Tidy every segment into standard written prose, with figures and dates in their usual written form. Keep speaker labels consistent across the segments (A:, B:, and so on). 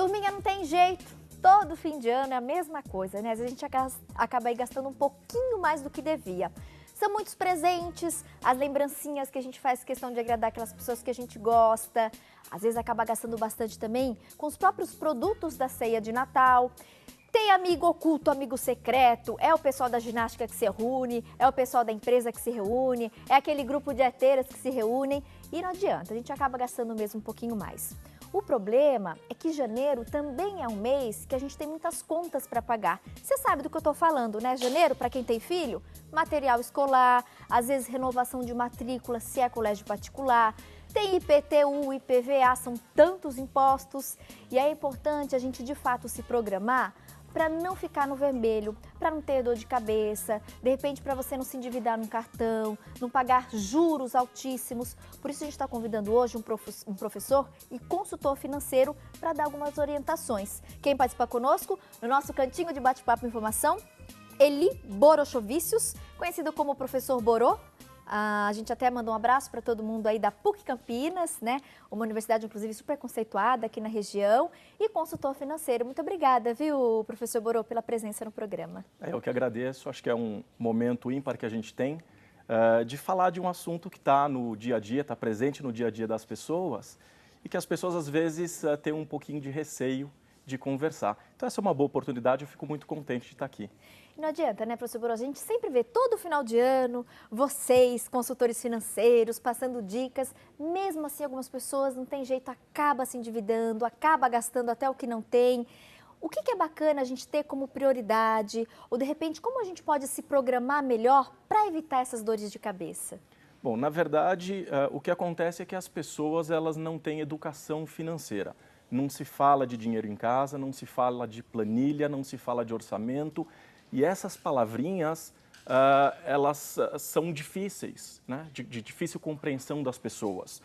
A: Turminha, não tem jeito. Todo fim de ano é a mesma coisa, né? Às vezes a gente acaba aí gastando um pouquinho mais do que devia. São muitos presentes, as lembrancinhas que a gente faz questão de agradar aquelas pessoas que a gente gosta. Às vezes acaba gastando bastante também com os próprios produtos da ceia de Natal. Tem amigo oculto, amigo secreto, é o pessoal da ginástica que se reúne, é o pessoal da empresa que se reúne, é aquele grupo de heteiras que se reúnem e não adianta, a gente acaba gastando mesmo um pouquinho mais. O problema é que janeiro também é um mês que a gente tem muitas contas para pagar. Você sabe do que eu estou falando, né? Janeiro, para quem tem filho, material escolar, às vezes renovação de matrícula, se é colégio particular, tem IPTU, IPVA, são tantos impostos e é importante a gente de fato se programar para não ficar no vermelho, para não ter dor de cabeça, de repente para você não se endividar num cartão, não pagar juros altíssimos. Por isso a gente está convidando hoje um professor e consultor financeiro para dar algumas orientações. Quem participa conosco no nosso cantinho de bate-papo e informação, Eli Borochovicius, conhecido como Professor Borô. A gente até mandou um abraço para todo mundo aí da PUC Campinas, né? Uma universidade, inclusive, super conceituada aqui na região e consultor financeiro. Muito obrigada, viu, professor Borô, pela presença no programa.
B: Eu que agradeço. Acho que é um momento ímpar que a gente tem de falar de um assunto que está no dia a dia, está presente no dia a dia das pessoas e que as pessoas, às vezes, têm um pouquinho de receio de conversar. Então, essa é uma boa oportunidade, eu fico muito contente de estar aqui.
A: Não adianta, né, professor Borô? A gente sempre vê todo final de ano, vocês, consultores financeiros, passando dicas. Mesmo assim, algumas pessoas não tem jeito, acaba se endividando, acaba gastando até o que não tem. O que é bacana a gente ter como prioridade? Ou, de repente, como a gente pode se programar melhor para evitar essas dores de cabeça?
B: Bom, na verdade, o que acontece é que as pessoas elas não têm educação financeira. Não se fala de dinheiro em casa, não se fala de planilha, não se fala de orçamento. E essas palavrinhas, elas são difíceis, né? de difícil compreensão das pessoas.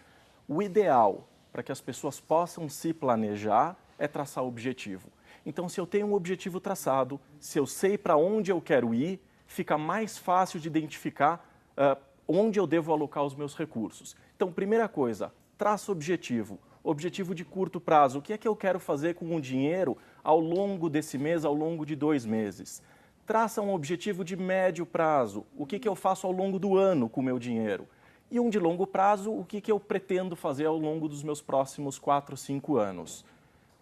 B: O ideal para que as pessoas possam se planejar é traçar o objetivo. Então, se eu tenho um objetivo traçado, se eu sei para onde eu quero ir, fica mais fácil de identificar onde eu devo alocar os meus recursos. Então, primeira coisa, traça o objetivo. Objetivo de curto prazo. O que é que eu quero fazer com o dinheiro ao longo desse mês, ao longo de 2 meses? Traça um objetivo de médio prazo. O que eu faço ao longo do ano com o meu dinheiro? E um de longo prazo, o que eu pretendo fazer ao longo dos meus próximos 4, 5 anos?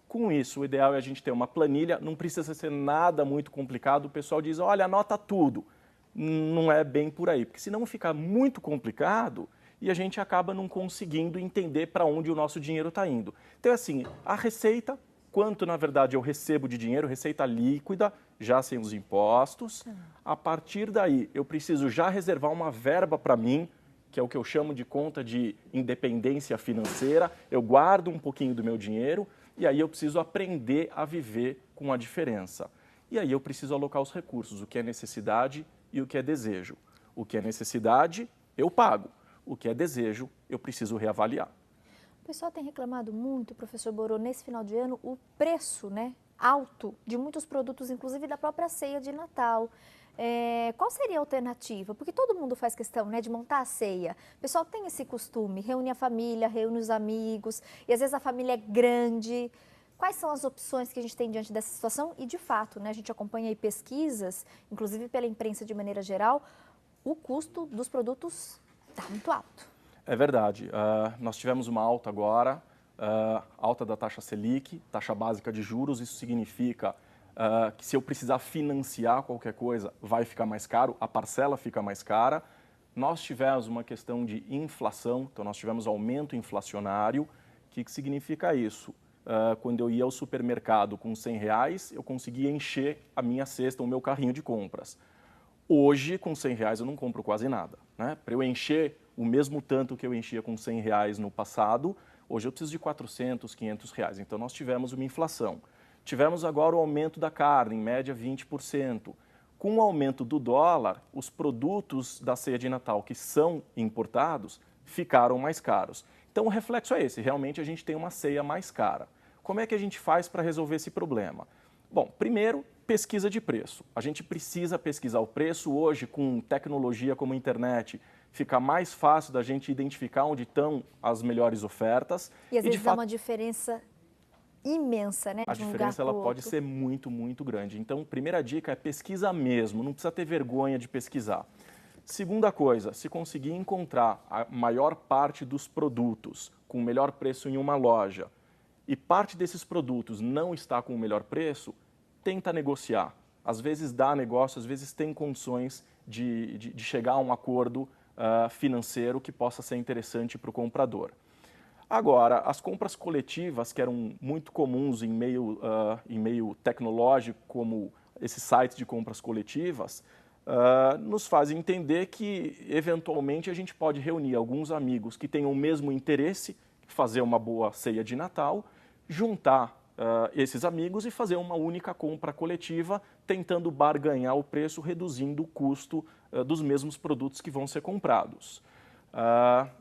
B: Com isso, o ideal é a gente ter uma planilha, não precisa ser nada muito complicado. O pessoal diz, olha, anota tudo. Não é bem por aí, porque senão fica muito complicado e a gente acaba não conseguindo entender para onde o nosso dinheiro está indo. Então, assim, a receita, quanto na verdade eu recebo de dinheiro, receita líquida, já sem os impostos. A partir daí, eu preciso já reservar uma verba para mim, que é o que eu chamo de conta de independência financeira. Eu guardo um pouquinho do meu dinheiro e aí eu preciso aprender a viver com a diferença. E aí eu preciso alocar os recursos, o que é necessidade e o que é desejo. O que é necessidade, eu pago. O que é desejo, eu preciso reavaliar.
A: O pessoal tem reclamado muito, professor Borô, nesse final de ano, o preço, né, alto de muitos produtos, inclusive da própria ceia de Natal. Qual seria a alternativa? Porque todo mundo faz questão, né, de montar a ceia. O pessoal tem esse costume, reúne a família, reúne os amigos, e às vezes a família é grande. Quais são as opções que a gente tem diante dessa situação? E, de fato, né, a gente acompanha aí pesquisas, inclusive pela imprensa de maneira geral, o custo dos produtos está muito alto.
B: É verdade. Nós tivemos uma alta agora, alta da taxa Selic, taxa básica de juros. Isso significa que se eu precisar financiar qualquer coisa, vai ficar mais caro, a parcela fica mais cara. Nós tivemos uma questão de inflação, então nós tivemos aumento inflacionário. O que significa isso? Quando eu ia ao supermercado com R$100, eu conseguia encher a minha cesta, o meu carrinho de compras. Hoje, com R$100, eu não compro quase nada, né? Para eu encher o mesmo tanto que eu enchia com R$100 no passado, hoje eu preciso de R$400, R$500. Então, nós tivemos uma inflação. Tivemos agora o aumento da carne, em média 20%. Com o aumento do dólar, os produtos da ceia de Natal que são importados ficaram mais caros. Então, o reflexo é esse, realmente a gente tem uma ceia mais cara. Como é que a gente faz para resolver esse problema? Bom, primeiro, pesquisa de preço. A gente precisa pesquisar o preço. Hoje, com tecnologia como a internet, fica mais fácil da gente identificar onde estão as melhores ofertas.
A: E às vezes dá uma diferença imensa, né?
B: A diferença ela pode ser muito, muito grande. Então, primeira dica é pesquisa mesmo, não precisa ter vergonha de pesquisar. Segunda coisa, se conseguir encontrar a maior parte dos produtos com o melhor preço em uma loja e parte desses produtos não está com o melhor preço, tenta negociar. Às vezes dá negócio, às vezes tem condições de chegar a um acordo financeiro que possa ser interessante para o comprador. Agora, as compras coletivas, que eram muito comuns em meio tecnológico, como esses sites de compras coletivas, nos fazem entender que, eventualmente, a gente pode reunir alguns amigos que tenham o mesmo interesse, fazer uma boa ceia de Natal, juntar esses amigos e fazer uma única compra coletiva, tentando barganhar o preço, reduzindo o custo dos mesmos produtos que vão ser comprados.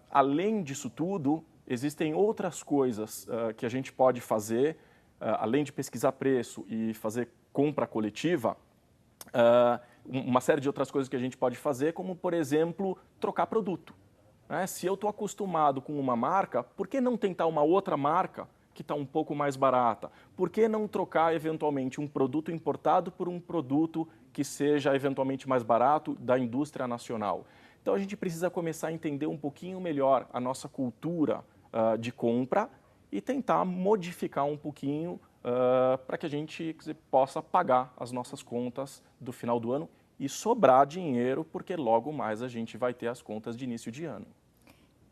B: Além disso tudo, existem outras coisas que a gente pode fazer, além de pesquisar preço e fazer compra coletiva, uma série de outras coisas que a gente pode fazer, como, por exemplo, trocar produto. Se eu estou acostumado com uma marca, por que não tentar uma outra marca que está um pouco mais barata? Por que não trocar, eventualmente, um produto importado por um produto que seja, eventualmente, mais barato da indústria nacional? Então, a gente precisa começar a entender um pouquinho melhor a nossa cultura de compra e tentar modificar um pouquinho para que a gente possa pagar as nossas contas do final do ano e sobrar dinheiro, porque logo mais a gente vai ter as contas de início de ano.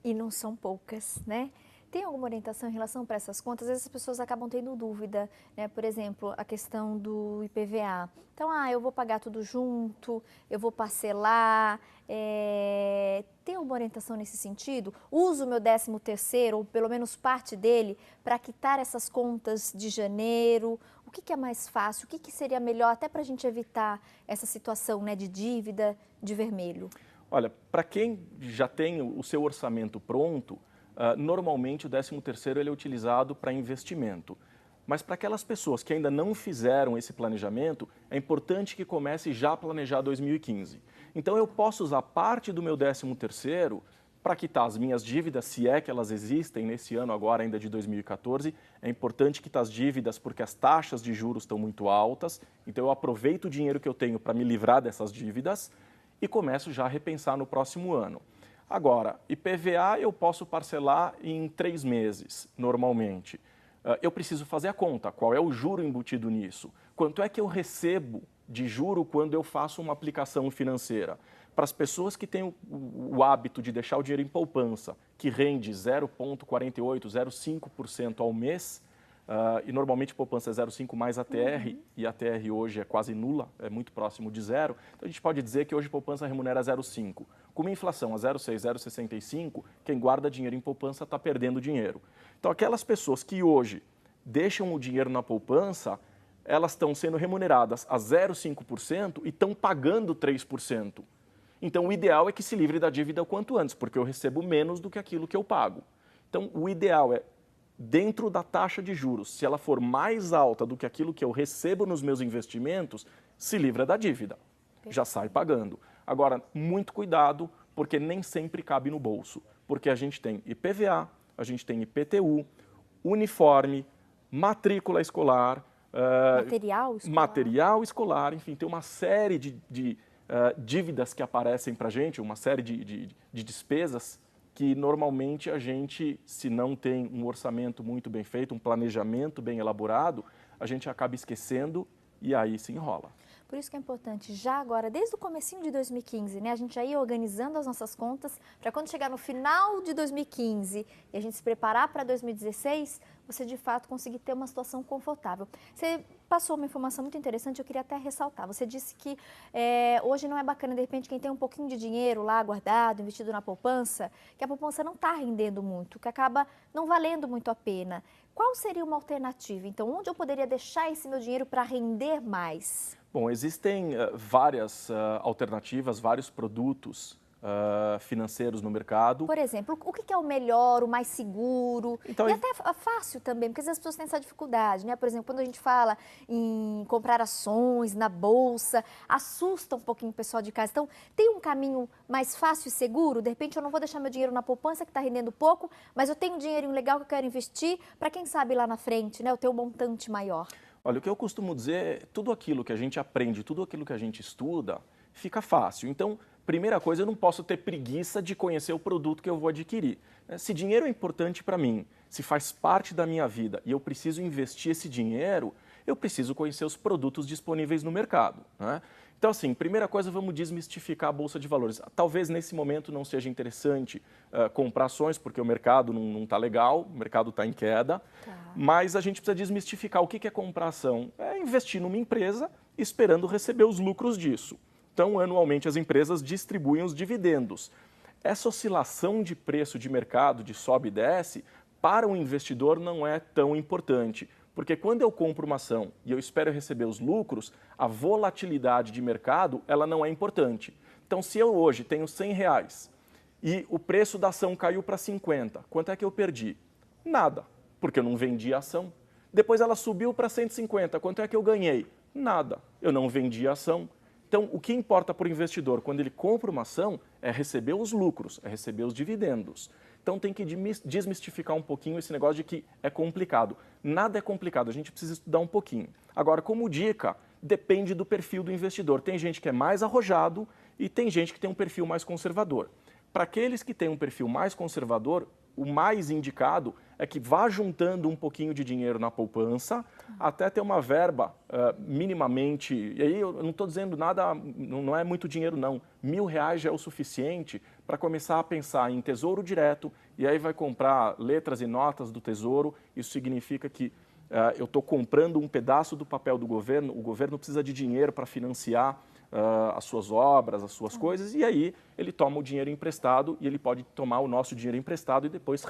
A: E não são poucas, né? Tem alguma orientação em relação para essas contas? Às vezes as pessoas acabam tendo dúvida, né? Por exemplo, a questão do IPVA. Então, eu vou pagar tudo junto, eu vou parcelar. Tem alguma orientação nesse sentido? Uso o meu 13º, ou pelo menos parte dele, para quitar essas contas de janeiro? O que é mais fácil? O que seria melhor até para a gente evitar essa situação, né, de dívida de vermelho?
B: Olha, para quem já tem o seu orçamento pronto, normalmente o 13º ele é utilizado para investimento. Mas para aquelas pessoas que ainda não fizeram esse planejamento, é importante que comece já a planejar 2015. Então eu posso usar parte do meu 13º para quitar as minhas dívidas, se é que elas existem nesse ano agora ainda de 2014. É importante quitar as dívidas porque as taxas de juros estão muito altas. Então eu aproveito o dinheiro que eu tenho para me livrar dessas dívidas e começo já a repensar no próximo ano. Agora, IPVA eu posso parcelar em 3 meses, normalmente. Eu preciso fazer a conta, qual é o juro embutido nisso? Quanto é que eu recebo de juro quando eu faço uma aplicação financeira? Para as pessoas que têm o hábito de deixar o dinheiro em poupança, que rende 0,48%, 0,5% ao mês, e normalmente poupança é 0,5 mais ATR, e a ATR hoje é quase nula, é muito próximo de zero. Então a gente pode dizer que hoje poupança remunera 0,5. Com uma inflação a 0,6, 0,65, quem guarda dinheiro em poupança está perdendo dinheiro. Então aquelas pessoas que hoje deixam o dinheiro na poupança, elas estão sendo remuneradas a 0,5% e estão pagando 3%. Então o ideal é que se livre da dívida o quanto antes, porque eu recebo menos do que aquilo que eu pago. Então o ideal é, dentro da taxa de juros, se ela for mais alta do que aquilo que eu recebo nos meus investimentos, se livra da dívida, já sai pagando. Agora, muito cuidado, porque nem sempre cabe no bolso, porque a gente tem IPVA, a gente tem IPTU, uniforme, matrícula escolar, material escolar, enfim, tem uma série de dívidas que aparecem para a gente, uma série de despesas que normalmente a gente, se não tem um orçamento muito bem feito, um planejamento bem elaborado, a gente acaba esquecendo e aí se enrola.
A: Por isso que é importante, já agora, desde o comecinho de 2015, né, a gente já ir organizando as nossas contas, para quando chegar no final de 2015 e a gente se preparar para 2016, você de fato conseguir ter uma situação confortável. Você passou uma informação muito interessante, eu queria até ressaltar. Você disse que hoje não é bacana, de repente, quem tem um pouquinho de dinheiro lá guardado, investido na poupança, que a poupança não está rendendo muito, que acaba não valendo muito a pena. Qual seria uma alternativa? Então, onde eu poderia deixar esse meu dinheiro para render mais?
B: Bom, existem várias alternativas, vários produtos financeiros no mercado.
A: Por exemplo, o que é o melhor, o mais seguro?
B: Então,
A: e até fácil também, porque às vezes as pessoas têm essa dificuldade, né? Por exemplo, quando a gente fala em comprar ações na bolsa, assusta um pouquinho o pessoal de casa. Então, tem um caminho mais fácil e seguro? De repente, eu não vou deixar meu dinheiro na poupança, que está rendendo pouco, mas eu tenho um dinheirinho legal que eu quero investir, para quem sabe lá na frente, né? Eu tenho um montante maior.
B: Olha, o que eu costumo dizer é tudo aquilo que a gente aprende, tudo aquilo que a gente estuda, fica fácil. Então, primeira coisa, eu não posso ter preguiça de conhecer o produto que eu vou adquirir. Se dinheiro é importante para mim, se faz parte da minha vida e eu preciso investir esse dinheiro, eu preciso conhecer os produtos disponíveis no mercado, né? Então, assim, primeira coisa, vamos desmistificar a Bolsa de Valores. Talvez nesse momento não seja interessante comprar ações, porque o mercado não está legal, o mercado está em queda, mas a gente precisa desmistificar o que é comprar ação. É investir numa empresa esperando receber os lucros disso. Então, anualmente, as empresas distribuem os dividendos. Essa oscilação de preço de mercado, de sobe e desce, para o investidor não é tão importante. Porque quando eu compro uma ação e eu espero receber os lucros, a volatilidade de mercado ela não é importante. Então, se eu hoje tenho R$100 e o preço da ação caiu para 50, quanto é que eu perdi? Nada, porque eu não vendi a ação. Depois ela subiu para 150, quanto é que eu ganhei? Nada, eu não vendi a ação. Então, o que importa para o investidor quando ele compra uma ação é receber os lucros, é receber os dividendos. Então, tem que desmistificar um pouquinho esse negócio de que é complicado. Nada é complicado, a gente precisa estudar um pouquinho. Agora, como dica, depende do perfil do investidor. Tem gente que é mais arrojado e tem gente que tem um perfil mais conservador. Para aqueles que têm um perfil mais conservador, o mais indicado é que vá juntando um pouquinho de dinheiro na poupança, até ter uma verba minimamente, e aí eu não estou dizendo nada, não é muito dinheiro não, R$1.000 já é o suficiente para começar a pensar em tesouro direto, e aí vai comprar letras e notas do tesouro, isso significa que eu estou comprando um pedaço do papel do governo, o governo precisa de dinheiro para financiar as suas obras, as suas coisas, e aí ele toma o dinheiro emprestado e ele pode tomar o nosso dinheiro emprestado e depois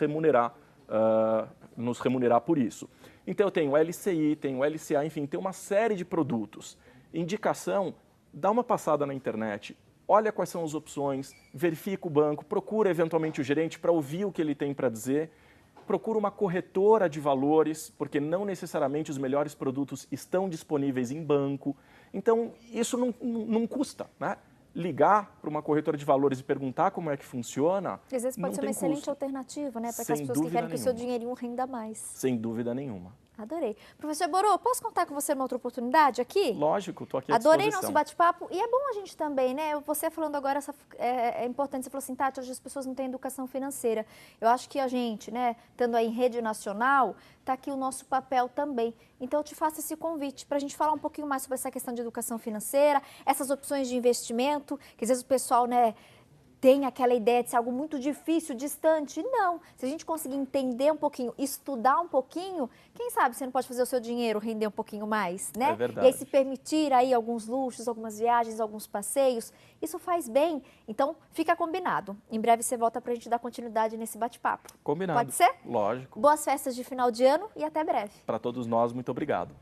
B: nos remunerar por isso. Então eu tenho o LCI, tenho o LCA, enfim, tem uma série de produtos. Indicação, dá uma passada na internet, olha quais são as opções, verifica o banco, procura eventualmente o gerente para ouvir o que ele tem para dizer, procura uma corretora de valores, porque não necessariamente os melhores produtos estão disponíveis em banco. Então, isso não custa, né? Ligar para uma corretora de valores e perguntar como é que funciona,
A: às vezes pode ser uma excelente alternativa, né? Para aquelas pessoas que querem que o seu dinheirinho renda mais.
B: Sem dúvida nenhuma.
A: Adorei. Professor Borô, posso contar com você numa outra oportunidade aqui?
B: Lógico, estou aqui à disposição.
A: Adorei nosso bate-papo. E é bom a gente também, né? Você falando agora, é importante, você falou assim, Tati, hoje as pessoas não têm educação financeira. Eu acho que a gente, né, estando aí em rede nacional, está aqui o nosso papel também. Então, eu te faço esse convite para a gente falar um pouquinho mais sobre essa questão de educação financeira, essas opções de investimento, que às vezes o pessoal, né, tem aquela ideia de ser algo muito difícil, distante. Não. Se a gente conseguir entender um pouquinho, estudar um pouquinho, quem sabe você não pode fazer o seu dinheiro render um pouquinho mais, né?
B: É verdade.
A: E aí se permitir aí alguns luxos, algumas viagens, alguns passeios, isso faz bem. Então, fica combinado. Em breve você volta para a gente dar continuidade nesse bate-papo.
B: Combinado.
A: Pode ser?
B: Lógico.
A: Boas festas de final de ano e até breve.
B: Para todos nós, muito obrigado.